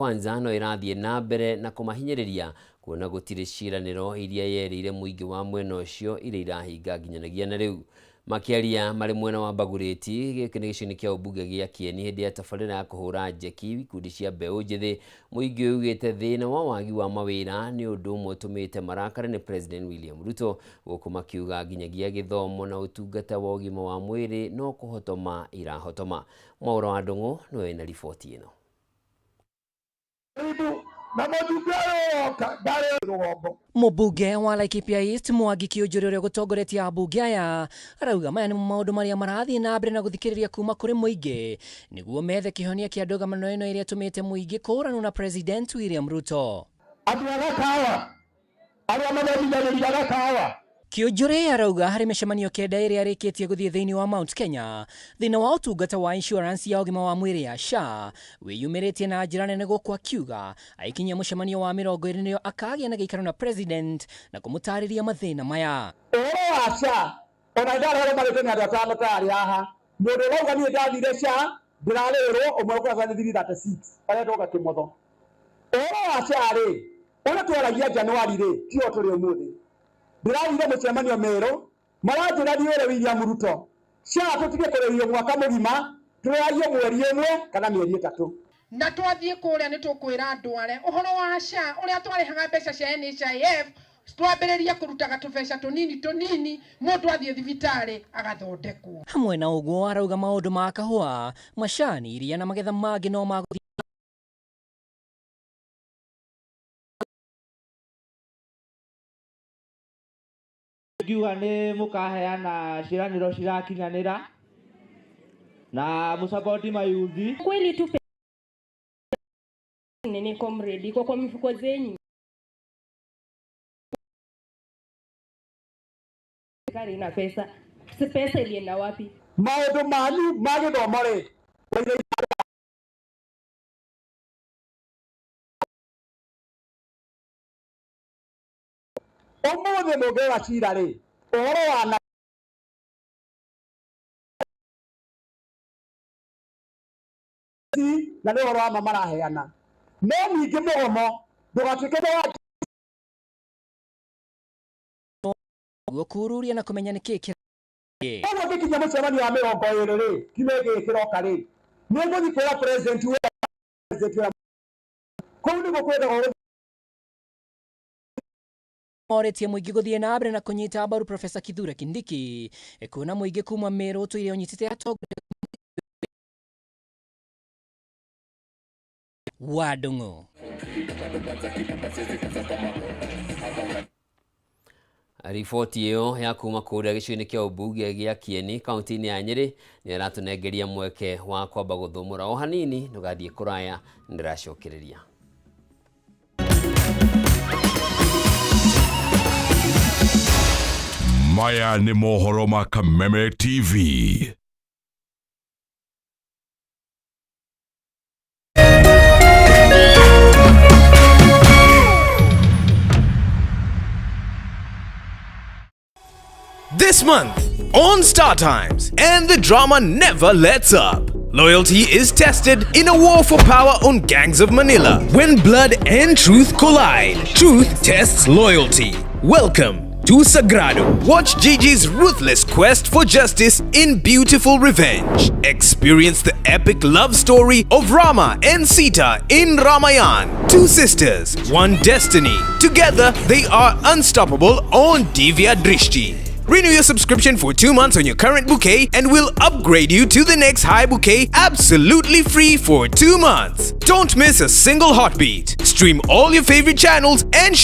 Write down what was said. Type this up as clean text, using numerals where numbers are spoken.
kwanza no irathie na mbere na kumahinyiriria kuona gutire ciraniro iria yerire muingi wa mwena ucio ire irahinga nginyanagia na riu makiaria mari mwena wa Bagureti gikini kia ubunge gia Kieni hindi ya tabarira ya kuhura njeki ikundi cia mbeu njithi muingi ugite thina wa wagi wa mawira ni undu umwe utumite marakare ni President William Ruto gukuma kiuga nginyagia githomo na utungata wa ugima wa mwiri no kuhotoma irahotoma. Mwaura wa Ndungu niwe na ripoti ino. Mubunge wa Laikipia East Mwangi Kiunjuri uria gutongoretie abunge aya arauga maya ni maundu maria marathie na mbere na guthikiriria kuma kuri muingi niguo methe kihonia kia ndugamano ino iria tumite muingi kuranwo na President William Ruto. Kiunjuri arauga hari micemanio kenda iria arikitie guthie thiini wa Mount Kenya thina wa utungata wa insurance ya ugima wa mwiri ya SHA wiyumiritie na njira nene gukwa kiuga aikinyia mucemanio wa 20 niyo akagia na giikaro na President na kumutariria mathina maya. Wa SHA ona ndara marite na data na tari aha mundu wauga ni ndathire SHA ndirarero umwe kwa 36 pale toka kimotho. Wa SHA ri ona twaragia January ri tio turi umuthi ndirathire mucemanio mero maranjira ndiore William Ruto SHA tutige kurerio mwaka mugima turarie mweri imwe kana mieri 3 na twathie kuria ni tukwira andware uhoro wa SHA uria twarihaga mbeca cia NHIF twambiriria kurutaga tubeca tunini mundu athie thibitari agathondekwo. Hamwe na uguo arauga maundu ma kahua macani iria na magetha mangi no maguthie Giuga ni mukaheana ciraniro cirakinyanira na musapoti mayuthi kweli tu nene comrade kwa mifuko zenyu gari na pesa ilienda wapi? Maundu manyu magithomo ri umuthi muge wa cira ri uhoro wa na ni uhoro wa mamaraheana no ningi mugomo ndugatuike wa kururia na kumenya ni kiki Ogo kikinya mucemanio wa 20 ri kimege kiroka ri ni nguthi kwira President kundi gukwenda Moretie muingi guthie na mbere na kunyita mbaru Professor Kithure Kindiki kuona muingi kuma Meru tuire unyitite atongoria wa Ndungu. Ripoti iyo ya kuma kuria gicini kia ubunge gia Kieni kaunti-ini ya Nyeri ni aratunengeria mweke wa kwamba guthumura o hanini ndugathie kuraya ndiracokereria. Maya ni mohoro ma Kameme TV. This month on Star Times, and the drama never lets up. Loyalty is tested in a war for power on gangs of Manila. When blood and truth collide, truth tests loyalty. Welcome to Sagrado. Watch Gigi's ruthless quest for justice in beautiful revenge. Experience the epic love story of Rama and Sita in Ramayan. Two sisters, one destiny. Together, they are unstoppable on Divya Drishti. Renew your subscription for 2 months on your current bouquet and we'll upgrade you to the next high bouquet absolutely free for 2 months. Don't miss a single heartbeat. Stream all your favorite channels and